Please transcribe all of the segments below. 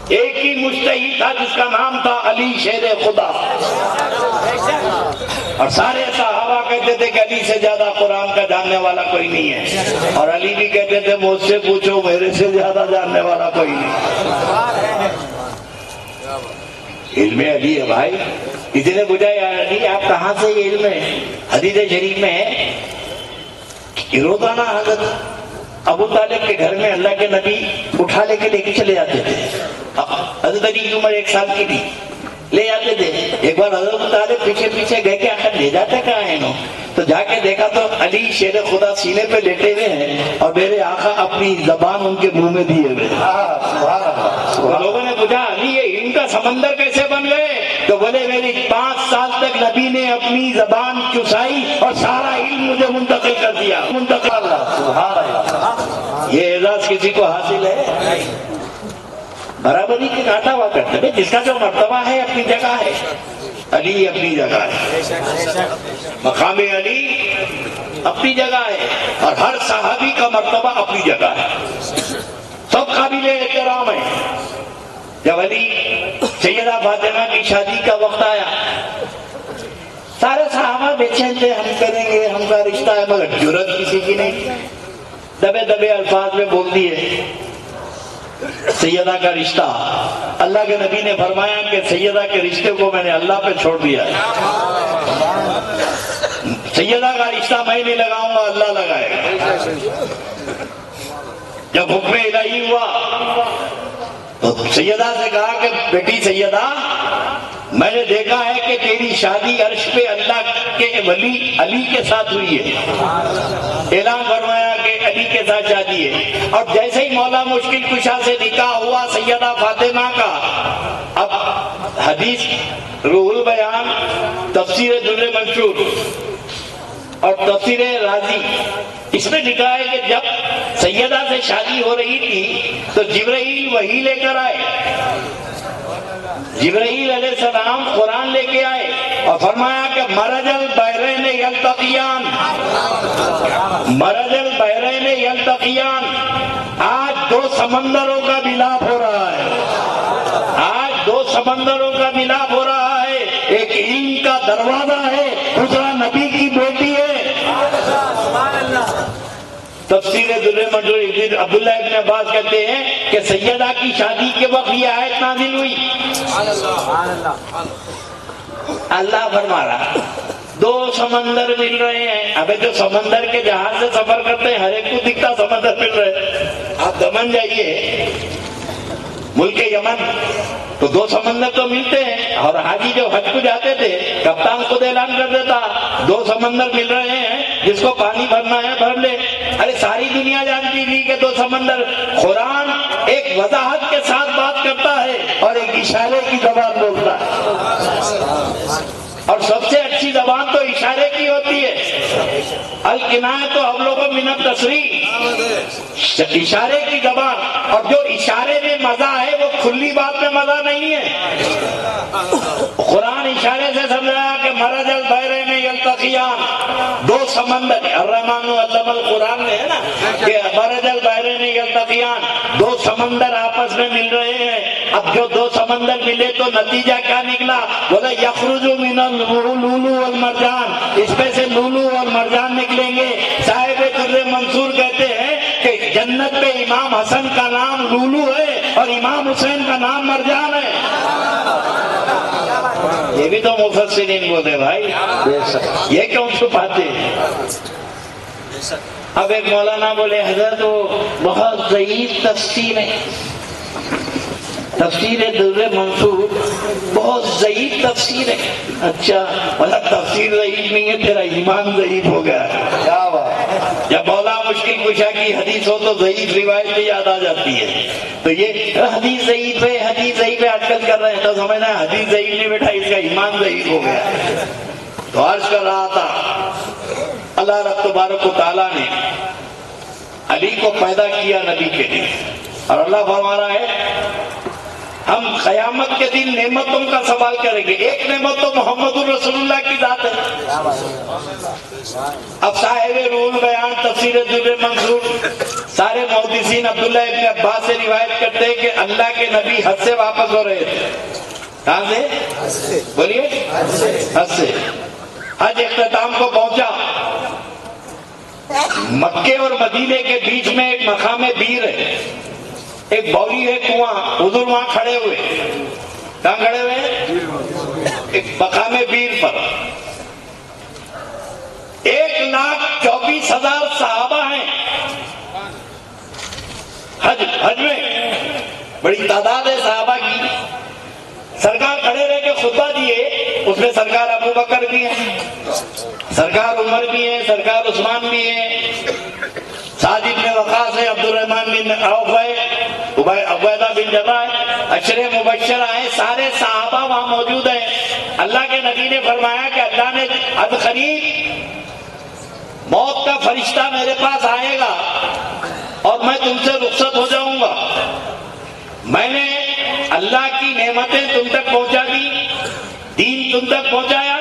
ایک ہی مجتہد تھا جس کا نام تھا علی شیر خدا، اور سارے صحابہ کہتے تھے کہ علی سے زیادہ قرآن کا جاننے والا کوئی نہیں ہے، اور علی بھی کہتے تھے مجھ سے پوچھو میرے سے زیادہ جاننے والا کوئی نہیں۔ علم علی ہے بھائی۔ کسی نے پوچھا یا علی آپ کہاں سے یہ علم ہے؟ حدیث شریف میں ہے کہ روزانہ حضرت ابو طالب کے گھر میں اللہ کے نبی اٹھا لے کے چلے جاتے تھے۔ حضرت علی کی عمر 1 سال کی تھی، لے جاتے تھے۔ ایک بار حضرت ابو طالب پیچھے گئے کہ آخر لے جاتے کہاں ہیں انہوں؟ تو جا کے دیکھا تو علی شیر خدا سینے پہ لیٹے ہوئے ہیں اور میرے آقا اپنی زبان ان کے منہ میں دیے ہوئے۔ تو لوگوں نے پوچھا علی یہ ان کا سمندر کیسے بن گئے؟ تو بولے میری 5 سال تک نبی نے اپنی زبان چسائی اور سارا علم مجھے منتقل کر دیا۔ یہ اعزاز کسی کو حاصل ہے؟ برابری کے کاٹا ہوا کرتے ہیں، جس کا جو مرتبہ ہے اپنی جگہ ہے۔ علی اپنی جگہ ہے، مقام علی اپنی جگہ ہے، اور ہر صحابی کا مرتبہ اپنی جگہ ہے، سب قابل احترام ہے۔ جب علی سیدہ فاطمہ کی شادی کا وقت آیا، سارے صحابہ بے چین تھے، ہم کریں گے، ہم کا رشتہ ہے، مگر جرأت کسی کی نہیں، دبے دبے الفاظ میں بول دیے سیدہ کا رشتہ۔ اللہ کے نبی نے فرمایا کہ سیدہ کے رشتے کو میں نے اللہ پہ چھوڑ دیا ہے، سیدہ کا رشتہ میں نہیں لگاؤں گا، اللہ لگائے گا۔ جب حکم الہی ہوا تو سیدہ سے کہا کہ بیٹی سیدہ میں نے دیکھا ہے کہ تیری شادی عرش پہ اللہ کے ولی علی کے ساتھ ہوئی ہے، اعلان فرمایا کہ علی کے ساتھ شادی ہے۔ اور جیسے ہی مولا مشکل کشا سے نکاح ہوا سیدہ فاطمہ کا، اب حدیث روح البیان، تفسیر در منشور اور تفسیر رازی، اس میں لکھا ہے کہ جب سیدہ سے شادی ہو رہی تھی تو جبرائیل وحی لے کر آئے، جبرائیل علیہ السلام قرآن لے کے آئے اور فرمایا کہ مرج البحرین یلتقیان، مرج البحرین یلتقیان، آج 2 سمندروں کا ملاپ ہو رہا ہے، آج 2 سمندروں کا ملاپ ہو رہا ہے، ایک علم کا دروازہ ہے، دوسرا نبی کی بیٹی ہے۔ تفسیر در منشور عبداللہ ابن عباس کہتے ہیں کہ سیدہ کی شادی کے وقت یہ آیت نازل ہوئی، اللہ فرما رہا 2 سمندر مل رہے ہیں۔ ابے جو سمندر کے جہاز سے سفر کرتے ہیں ہر ایک کو دکھتا سمندر مل رہے، آپ دمن جائیے ملک یمن تو 2 سمندر تو ملتے ہیں، اور حاجی جو حج کو جاتے تھے کپتان خود اعلان کر دیتا 2 سمندر مل رہے ہیں، جس کو پانی بھرنا ہے بھر لے۔ ارے ساری دنیا جانتی تھی کہ 2 سمندر۔ قرآن ایک وضاحت کے ساتھ بات کرتا ہے اور ایک اشارے کی زبان بولتا ہے، اور سب سے اچھی زبان تو اشارے کی ہوتی ہے۔ الکنایۃ تو ہم لوگوں من التصریح، اشارے کی زبان، اور جو اشارے میں مزہ ہے وہ کھلی بات میں مزہ نہیں ہے۔ قرآن اشارے سے سمجھایا کہ مرج البحرین یلتقیان، 2 سمندر، الرحمن علم القرآن میں ہے نا کہ مرج البحرین یلتقیان، 2 سمندر آپس میں مل رہے ہیں۔ اب جو 2 سمندر ملے تو نتیجہ کیا نکلا؟ بولے یخرج من اللؤلؤ والمرجان، اس میں سے لولو اور مرجان نکلیں گے۔ صاحب در منصور کہتے ہیں کہ جنت پہ امام حسن کا نام لولو ہے اور امام حسین کا نام مرجان ہے۔ یہ بھی تو مفسرین بولے بھائی، یہ کیوں چھپاتے ہیں؟ اب ایک مولانا بولے حضرت وہ بہت ضعیف تفسیر ہے، تفسیر در منصور بہت ضعیف تفسیر ہے۔ اچھا مطلب تفسیر ضعیف نہیں ہے، تیرا ایمان ضعیف ہو گیا ہے۔ کیا بات؟ جب مولا مشکل کشا کی حدیث ہو تو ضعیف روایت بھی یاد آ جاتی ہے۔ تو یہ حدیث ضعیف ہے، حدیث ضعیف ہے آج کل کر رہے ہیں تو سمجھنا ہے حدیث ضعیف نہیں بیٹا، اس کا ایمان ضعیف ہو گیا۔ تو عرض کر رہا تھا اللہ رب تبارک و تعالیٰ نے علی کو پیدا کیا نبی کے لیے، اور اللہ فرما رہا ہے ہم قیامت کے دن نعمتوں کا سوال کریں گے. ایک نعمت تو محمد الرسول اللہ کی ذات ہے. اب صاحب روح البیان تفسیر در منصور سارے محدثین عبداللہ ابن عباس سے روایت کرتے ہیں کہ اللہ کے نبی حج سے واپس ہو رہے تھے. کہاں سے؟ بولیے. حج سے. حج اختتام کو پہنچا. مکے اور مدینے کے بیچ میں ایک مقام بیر ہے, ایک بولی ہے, کنواں. حضور وہاں کھڑے ہوئے. کہاں کھڑے ہوئے؟ ایک مقام بیر پر. 1,24,000 صحابہ ہیں حج میں. بڑی تعداد ہے صحابہ کی. سرکار کھڑے رہ کے خطبہ دیے. اس میں سرکار ابو بکر بھی ہیں, سرکار عمر بھی ہیں, سرکار عثمان بھی ہیں, سعد بن وقاص ہے, عبد الرحمن بن عوف ہے, عبیدہ بن جراح ہے, عشرہ مبشرہ ہیں. سارے صحابہ وہاں موجود ہیں. اللہ کے نبی نے فرمایا کہ اللہ نے اب قریب موت کا فرشتہ میرے پاس آئے گا اور میں تم سے رخصت ہو جاؤں گا. میں نے اللہ کی نعمتیں تم تک پہنچا دی, دین تم تک پہنچایا.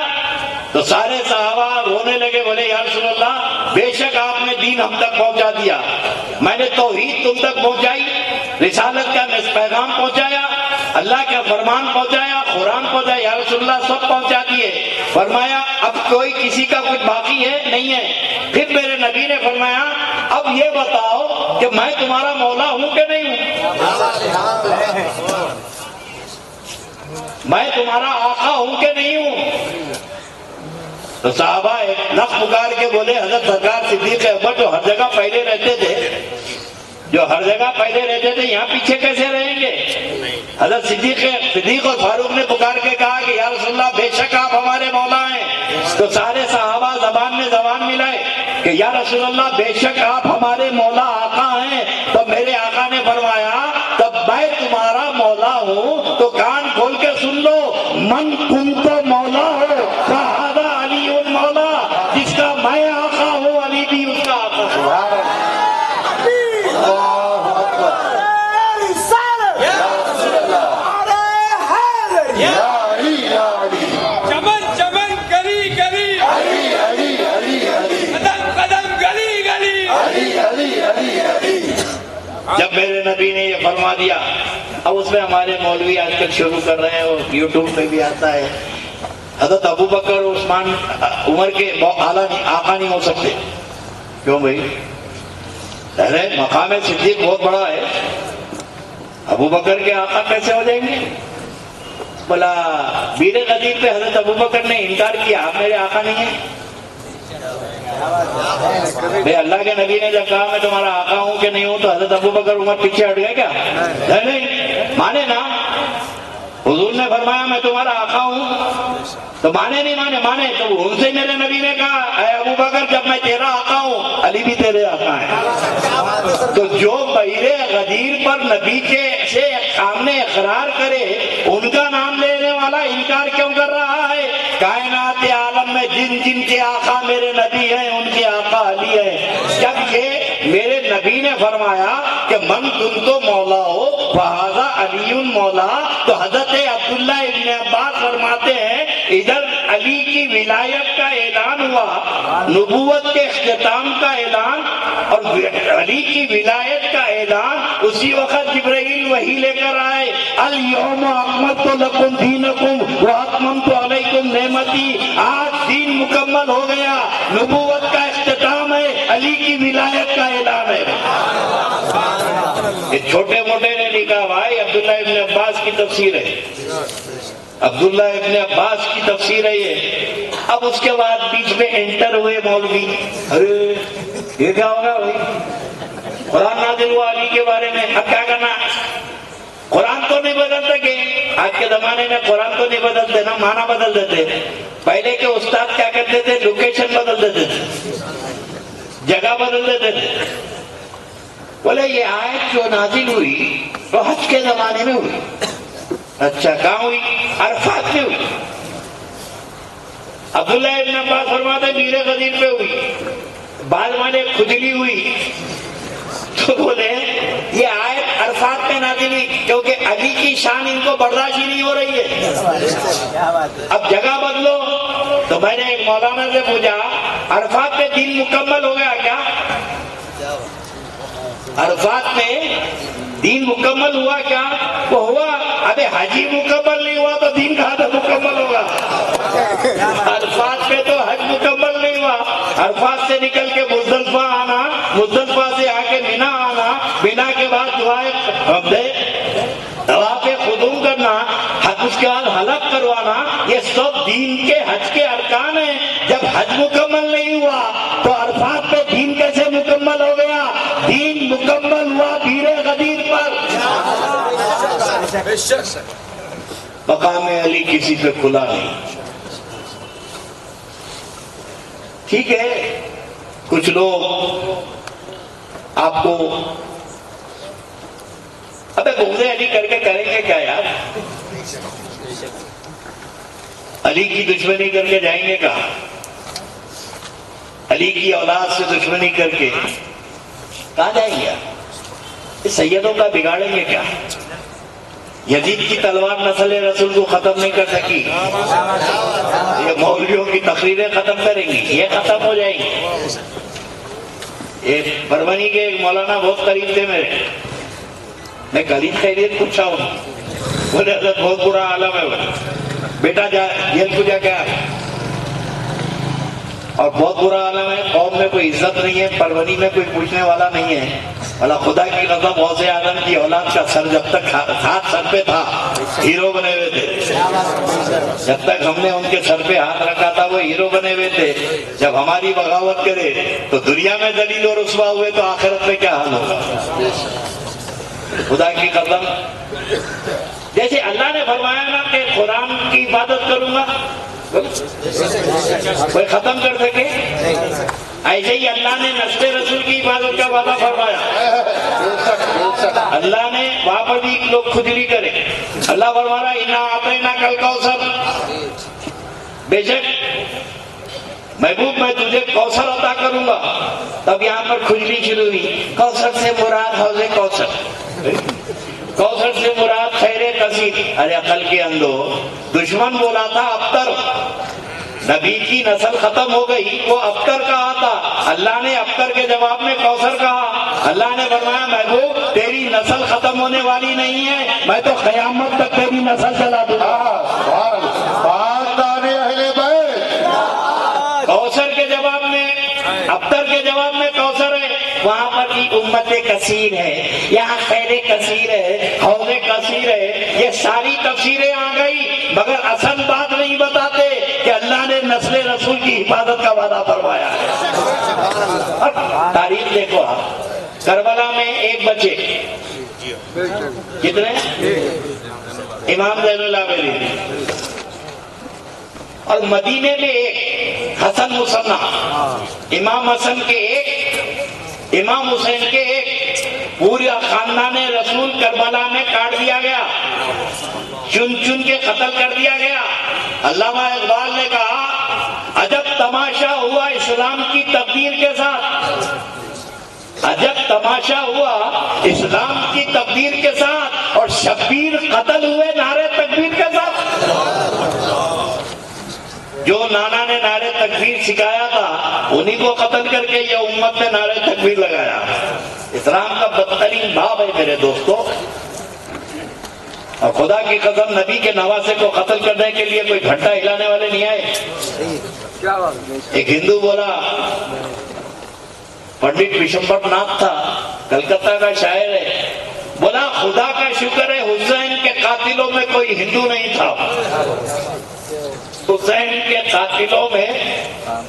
تو سارے صحابہ رونے لگے, بولے یا رسول اللہ بے شک آپ نے دین ہم تک پہنچا دیا. میں نے توحید تم تک پہنچائی, رسالت کا پیغام پہنچایا, اللہ کا فرمان پہنچایا, قرآن پہنچایا. یا رسول اللہ سب پہنچا دیے. فرمایا اب کوئی کسی کا کچھ باقی ہے نہیں ہے. پھر میرے نبی نے فرمایا اب یہ بتاؤ کہ میں تمہارا مولا ہوں کہ نہیں ہوں, میں تمہارا آقا ہوں کہ نہیں ہوں. تو صحابہ ایک نفس پکار کے بولے حضرت سرکار صدیق اکبر جو ہر جگہ پہلے رہتے تھے, یہاں پیچھے کیسے رہیں گے؟ حضرت صدیق اور فاروق نے پکار کے کہا کہ یا رسول اللہ بے شک آپ ہمارے مولا ہیں. تو سارے صحابہ زبان میں زبان ملائے کہ یا رسول اللہ بے شک آپ ہمارے مولا آقا ہیں. تو میرے آقا نے فرمایا تب میں تمہارا مولا ہوں تو کان کھول کے سن لو, من کنت مولا ہو فہذا علی مولا. جس کا میں آقا ہوں علی بھی اس کا آقا ہے. جب میرے نبی نے یہ فرما دیا, اب اس میں ہمارے مولوی آج کل شروع کر رہے ہیں, اور یوٹیوب پہ بھی آتا ہے, حضرت ابو بکر عثمان عمر کے آقا نہیں ہو سکتے. کیوں بھائی؟ ارے مقام صدیق بہت بڑا ہے, ابو بکر کے آقا کیسے ہو جائیں گے؟ بولا بیر غدیر پہ حضرت ابو بکر نے انکار کیا, آپ میرے آقا نہیں ہیں. بھئی اللہ کے نبی نے جب کہا میں تمہارا آقا ہوں کہ نہیں ہوں تو حضرت ابو بکر عمر پیچھے ہٹ گئے کیا؟ نہیں مانے نا. حضور نے فرمایا میں تمہارا آقا ہوں تو مانے نہیں مانے. تو ان سے میرے نبی نے کہا اے ابو بکر جب میں تیرا آقا ہوں علی بھی تیرے آقا ہے. تو جو بیر غدیر پر نبی کے سے سامنے اقرار کرے ان کا نام لینے والا انکار کیوں کر رہا ہے؟ کائنات عالم میں جن کے آقا میرے نبی ہیں ان کے آقا علی ہے. جب یہ میرے نبی نے فرمایا کہ من کنتو مولا ہو فہذا علی مولا, تو حضرت عبداللہ ابن عباس فرماتے ہیں ادھر علی کی ولایت کا اعلان ہوا, نبوت کے اختتام کا اعلان اور علی کی ولایت کا اعلان. اسی وقت جبرائیل وحی لے کر آئے, الیوم اکملت لکم دینکم واتممت علیکم نعمتی. آج دین مکمل ہو گیا, نبوت کا اختتام ہے, علی کی ولایت کا اعلان ہے. یہ چھوٹے موٹے نے لکھا بھائی, عبداللہ ابن عباس کی تفسیر ہے, عبداللہ ابن عباس کی تفسیر ہے یہ. اب اس کے بعد بیچ میں انٹر ہوئے مولوی, ارے یہ کیا ہوگا بھائی, قرآن نازل ہوا علی کے بارے میں, اب کیا کرنا؟ قرآن تو نہیں بدل سکے. آج کے زمانے میں قرآن تو نہیں بدلتے نا, معنی بدل دیتے. پہلے کے استاد کیا کرتے تھے, لوکیشن بدل دیتے تھے, جگہ بدل دیتے تھے. بولے یہ آیت جو نازل ہوئی وہ حج کے زمانے میں ہوئی. اچھا کہاں ہوئی؟ عرفات میں ہوئی. عبداللہ ابن عباس فرماتے بیر غدیر پہ ہوئی. بعد والے کھجلی ہوئی تو بولے یہ آیت عرفات میں نازل ہوئی کیونکہ علی کی شان ان کو برداشت ہی نہیں ہو رہی ہے. اب جگہ بدلو. تو میں نے ایک مولانا سے پوچھا عرفات پہ دین مکمل ہو گیا کیا؟ عرفات میں دین مکمل ہوا کیا؟ وہ ہوا. ابے حجی مکمل نہیں ہوا تو دین کہاں سے مکمل ہوگا؟ عرفات پہ تو حج مکمل نہیں ہوا. عرفات سے نکل کے مزدلفہ آنا, مزدلفہ سے آ کے مینا آنا, مینا کے بعد دعائیں طواف قدوم کرنا, اس کے بعد حلق کروانا, یہ سب دین کے حج کے ارکان ہیں. جب حج مکمل نہیں ہوا تو عرفات پہ دین کیسے مکمل ہو گیا؟ دین مکمل ہوا پیر غدیر پر. مقام علی کسی پہ کھلا نہیں. ٹھیک ہے, کچھ لوگ آپ کو ابے بغض علی کر کے کریں گے کیا یار؟ علی کی دشمنی کر کے جائیں گے کہاں؟ علی کی اولاد سے دشمنی کر کے کہاں جائیں گے؟ سیدوں کا بگاڑیں گے کیا؟ یزید کی تلوار نسل رسول کو ختم نہیں کر سکی, یہ مولویوں کی تقریریں ختم کریں گی, یہ ختم ہو جائیں گی. ایک برمنی کے ایک مولانا بہت قریب تھے میرے, میں غریب خیریت پوچھا ہوں, بولے حضرت بہت برا عالم ہے. بیٹا جا جیل کو جا کے آ, اور بہت برا عالم ہے, قوم میں کوئی عزت نہیں ہے, پرونی میں کوئی پوچھنے والا نہیں ہے. اللہ خدا کی قسم غوث اعظم کی اولاد کا سر جب تک ہاتھ سر پہ تھا ہیرو بنے ہوئے تھے. جب تک ہم نے ان کے سر پہ ہاتھ رکھا تھا وہ ہیرو بنے ہوئے تھے. جب ہماری بغاوت کرے تو دنیا میں ذلیل و رسوا ہوئے تو آخرت میں کیا حال ہوگا؟ خدا کی قسم, جیسے اللہ نے فرمایا نا کہ قرآن کی عبادت کروں گا, کوئی ختم کر سکے؟ ایسے ہی اللہ نے نسل رسول کی عبادت کا وعدہ فرمایا. اللہ نے وہاں پر بھی لوگ کھجلی کرے. اللہ فرما رہا انا اعطینا کل کوثر, بے شک محبوب میں تجھے کوثر عطا کروں گا. تب یہاں پر کھجلی شروع ہوئی. کوثر سے مراد حوض کوثر, کوثر سے مراد خیر کثیر. ارے عقل کے اندھو, دشمن بولا تھا ابتر, نبی کی نسل ختم ہو گئی, وہ ابتر کہا تھا. اللہ نے ابتر کے جواب میں کوثر کہا. اللہ نے فرمایا محبوب تیری نسل ختم ہونے والی نہیں ہے, میں تو قیامت تک تیری نسل چلا دوں گا. کوثر کے جواب میں, ابتر کے جواب میں کوثر ہے. وہاں پر بھی امت کثیر ہے, یہاں خیر کثیر ہے, حوض کثیر ہے. یہ ساری تفسیریں آ گئی, مگر اصل بات نہیں بتاتے کہ اللہ نے نسل رسول کی حفاظت کا وعدہ فرمایا ہے. تاریخ دیکھو آپ, کربلا میں ایک بچے, کتنے؟ امام زین العابدین. اور مدینے میں ایک حسن مصنع, امام حسن کے ایک, امام حسین کے ایک. پورا خاندان رسول کربلا میں کاٹ دیا گیا, چن چن کے قتل کر دیا گیا. علامہ اقبال نے کہا عجب تماشا ہوا اسلام کی تبدیل کے ساتھ, عجب تماشا ہوا اسلام کی تبدیل کے ساتھ, اور شبیر قتل ہوئے نعرے تکبیر کے ساتھ. جو نانا نے نعرے تکبیر سکھایا تھا انہی کو قتل کر کے یہ امت نے نعرے تکبیر لگایا. اسلام کا بدترین باب ہے میرے دوستو. اور خدا کی قسم نبی کے نواسے کو قتل کرنے کے لیے کوئی گھنٹا ہلانے والے نہیں آئے. ایک ہندو بولا, پنڈت وشمبر ناتھ تھا, کلکتہ کا شاعر ہے, بولا خدا کا شکر ہے حسین کے قاتلوں میں کوئی ہندو نہیں تھا. حسین کے قاتلوں میں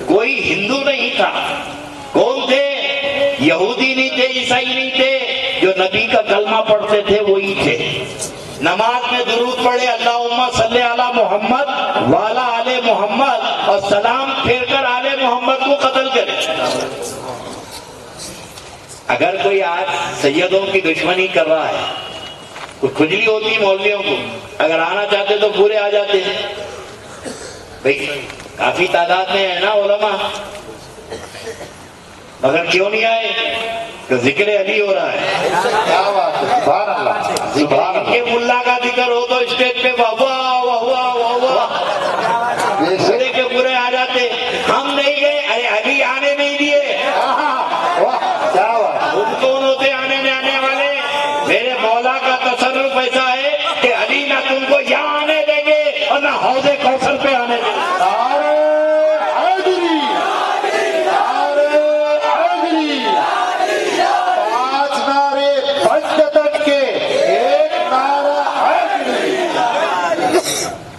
کوئی ہندو نہیں تھا. کون تھے؟ یہودی نہیں تھے, عیسائی نہیں تھے, جو نبی کا کلمہ پڑھتے تھے وہی تھے. نماز میں درود پڑھے اللہم صلی علی محمد وعلی آل محمد, اور سلام پھیر کر آل محمد کو قتل کرے. اگر کوئی آج سیدوں کی دشمنی کر رہا ہے, کوئی کھجلی ہوتی مولویوں کو, اگر آنا چاہتے تو پورے آ جاتے ہیں. بھئی کافی تعداد میں ہے نا علماء, مگر کیوں نہیں آئے؟ کہ ذکر علی ہو رہا ہے. کیا بات ہے, سبحان اللہ. ذکر ملا کا ذکر نہ تم کو یہاں آنے دیں گے اور نہ حوض کوثر پہ آنے دیں گے.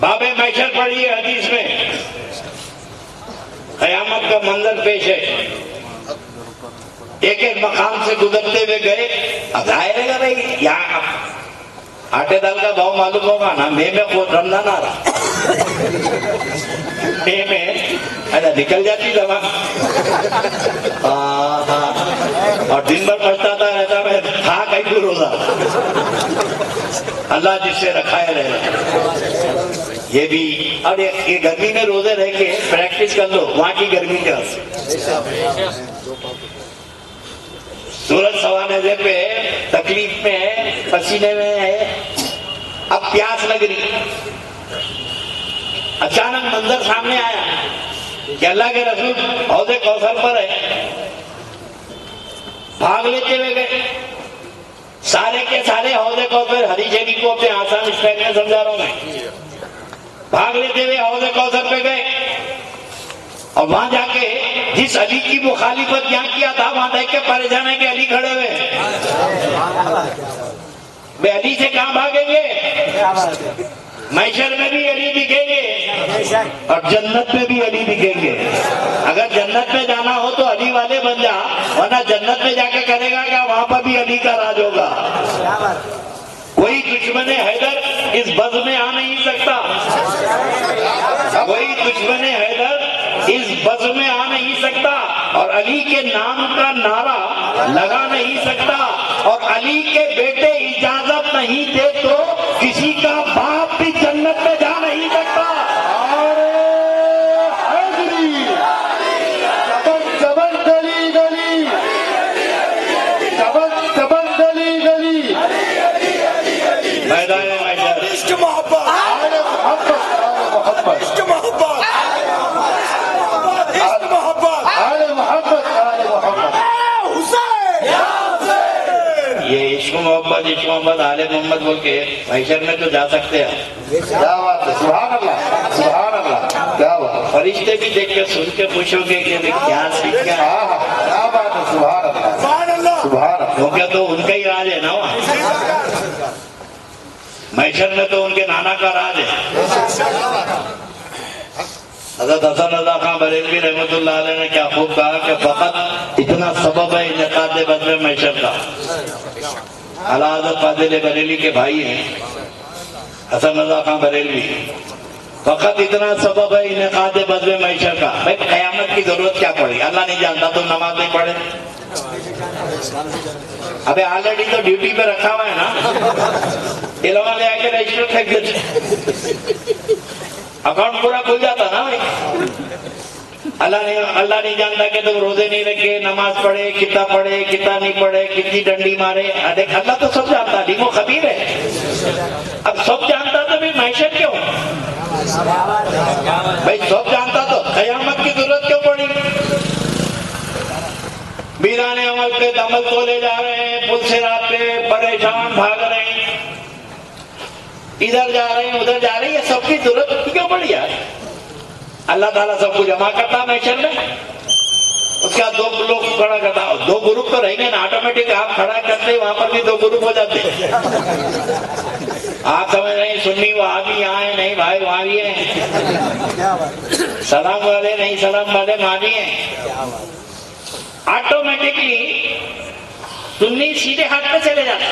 باب محشر پڑھیے حدیث میں قیامت کا منظر پیش ہے. ایک ایک مقام سے گزرتے ہوئے گئے. اب ظاہر ہے بھائی یہاں آٹے دال کا بھاؤ معلوم ہوگا نا. میں خود رمضان آ رہا میں اچھا نکل جاتی زبان اور دن بھر پچھتاتا رہتا میں تھا کہیں کو روزہ. اللہ جس سے رکھا ہے رہے. یہ بھی اور یہ گرمی میں روزے رہ کے پریکٹس کر لو وہاں کی گرمی کے واسطے. سورج سوانے پہ تکلیف میں ہے, پسینے میں ہے, اب پیاس لگ رہی. اچانک منظر سامنے آیا کہ اللہ کے رسول حوض کوثر پر ہے. بھاگ لیتے ہوئے گئے. سارے کے سارے حوض کوثر, حدیث شریف کو اپنے آسان اسٹائل میں سمجھا رہا ہوں میں. بھاگ لیتے ہوئے حوض کوثر پہ گئے اور وہاں جا کے جس علی کی مخالفت یہاں کیا تھا وہاں دیکھ کے پریشان ہے کہ علی کھڑے ہوئے. بے علی سے کہاں بھاگیں گے؟ محشر میں بھی علی دکھیں گے اور جنت میں بھی علی دکھیں گے. اگر جنت میں جانا ہو تو علی والے بن جا, ورنہ جنت میں جا کے کرے گا کہ وہاں پر بھی علی کا راج ہوگا. کوئی دشمن حیدر اس بز میں آ نہیں سکتا. کوئی دشمن حیدر اس بز میں آ نہیں سکتا اور علی کے نام کا نعرہ لگا نہیں سکتا. اور علی کے بیٹے اجازت نہیں دے تو کسی کا باپ بھی جنت میں جا نہیں سکتا. یہ عشق محبت آل محمد بول کے محشر میں تو جا سکتے ہیں. کیا بات ہے, سبحان اللہ سبحان اللہ, کیا بات. فرشتے بھی دیکھ کے سن کے خوش ہوں گے کہ کیا سیکھ گیا. کیا بات ہے, سبحان اللہ سبحان اللہ. کیونکہ تو ان کا ہی راج ہے نا وہاں. محشر میں تو ان کے نانا کا راج ہے. حضرت حسن رضا خان بریلوی رحمۃ اللہ علیہ نے کیا خوب کہا کہ فقط اتنا سبب ہے انعقاد بدر محشر کا. اعلیٰ حضرت فاضل بریلی کے بھائی ہیں حسن رضا خان بریلوی. فقط اتنا سبب ہے انعقاد بدر محشر کا. بھائی قیامت کی ضرورت کیا پڑی؟ اللہ نہیں جانتا تم نماز نہیں پڑھے. ابھی آلریڈی تو ڈیوٹی پہ رکھا ہوا ہے نا, یہ لوگ لے آ کے رجسٹر پھینک دیتے, اکاؤنٹ پورا کھل جاتا نا بھائی. اللہ نہیں جانتا کہ تم روزے نہیں رکھے, نماز پڑھے, کتنا نہیں پڑھے, کتنی ڈنڈی مارے. اللہ تو سب جانتا, علیم و خبیر ہے. اب سب جانتا تو بھی محشر کیوں بھائی؟ سب جانتا تو قیامت کی ضرورت کیوں پڑی؟ بیرانے عمل پہ دمل تولے جا رہے ہیں, پل سے رات پہ پریشان بھاگ رہے ہیں, ادھر جا رہے ہیں ادھر جا رہے ہیں. یہ سب کی ضرورت کیوں پڑی یار؟ اللہ تعالیٰ سب کو جمع کرتا محشر میں. اس کے بعد دو لوگ کھڑا کرتا, دو گروپ تو رہیں گے نا آٹومیٹک. آپ کھڑا کرتے وہاں پر بھی دو گروپ ہو جاتے. آپ سمجھ رہے ہیں سنی وہاں بھی یہاں ہے, نہیں بھائی وہاں بھی ہیں. سلام والے نہیں, سلام والے وہاں بھی ہیں. آٹومیٹکلی سنی سیدھے ہاتھ پہ چلے جاتے.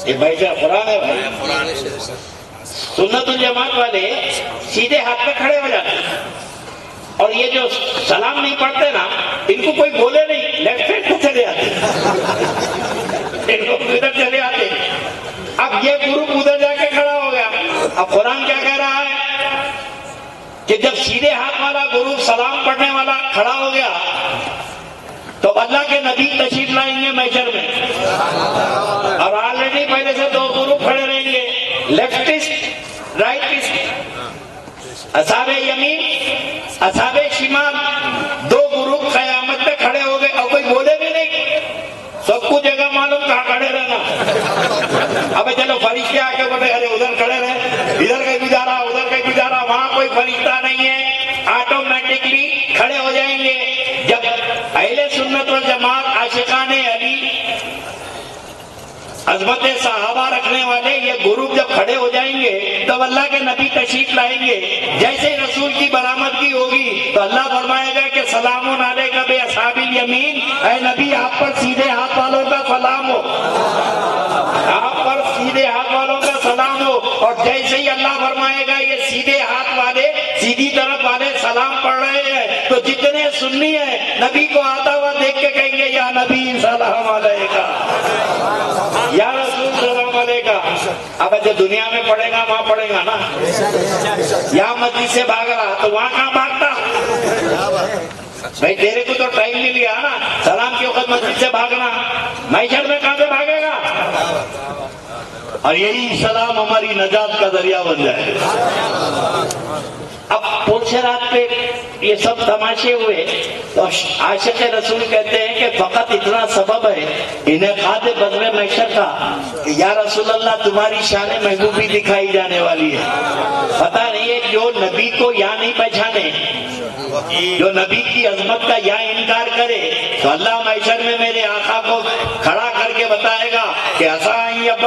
یہ بھائی جان قرآن ہے بھائی. سنت الجماعت والے سیدھے ہاتھ پہ کھڑے ہو جاتے ہیں. اور یہ جو سلام نہیں پڑھتے نا, ان کو کوئی بولے نہیں, لیفٹ ہینڈ پہ چلے آتے. ان کو ادھر چلے آتے. اب یہ گروپ ادھر جا کے کھڑا ہو گیا. اب قرآن کیا کہہ رہا ہے کہ جب سیدھے ہاتھ والا گروپ سلام پڑھنے والا کھڑا ہو گیا تو اللہ کے نبی تشریف لائیں گے محشر میں, اور آلریڈی پہلے سے دو گروپ کھڑے رہیں گے, لیفٹسٹ رائٹسٹ, اصحاب یمین اصحاب شمال. دو گروپ قیامت پہ کھڑے ہو گئے اور کوئی بولے بھی نہیں. سب کو جگہ معلوم کہاں کھڑے رہنا. اب چلو فرشتے آ کے بولے ارے ادھر کھڑے رہے، ادھر کہیں گزارا ادھر کہیں گزارا، وہاں کوئی فرشتہ نہیں ہے، آٹومیٹکلی کھڑے ہو جائیں گے۔ جب اہل سنت والجماعت عاشقان علی عظمت صحابہ رکھنے والے یہ گروپ جب کھڑے ہو جائیں گے تب اللہ کے نبی تشریف لائیں گے، جیسے رسول کی برآمدگی ہوگی تو اللہ فرمائے گا کہ سلام علیک بے اصحاب الیمین، اے نبی آپ پر سیدھے ہاتھ والوں کا سلام ہو، آپ پر سیدھے ہاتھ والوں کا سلام ہو۔ اور جیسے ہی اللہ فرمائے گا یہ سیدھے ہاتھ والے سیدھی طرف والے سلام پڑھ رہے ہیں تو جتنے سنی ہیں نبی کو آتا ہوا دیکھ کے کہیں گے یا نبی سلام علیکہ، یا رسول سلام علیکہ۔ اب جو دنیا میں پڑھے گا وہاں پڑھے گا نا، یا مسجد سے بھاگ رہا تو وہاں کہاں بھاگتا؟ بھائی تیرے کو تو ٹائم نہیں لیا نا سلام کے وقت مسجد سے بھاگنا، معیشت میں کہاں سے بھاگے گا؟ اور یہی سلام ہماری نجات کا ذریعہ بن جائے۔ اب پوچھے رات پہ یہ سب تماشے ہوئے تو عاشق رسول کہتے ہیں کہ فقط اتنا سبب ہے انعقاد بدر محشر کا کہ یا رسول اللہ تمہاری شان محبوبی دکھائی جانے والی ہے۔ پتہ نہیں ہے جو نبی کو یا نہیں پہچانے، جو نبی کی عظمت کا یا انکار کرے تو اللہ محشر میں میرے آقا کو کھڑا کر کے بتائے گا کہ ایسا ہی اب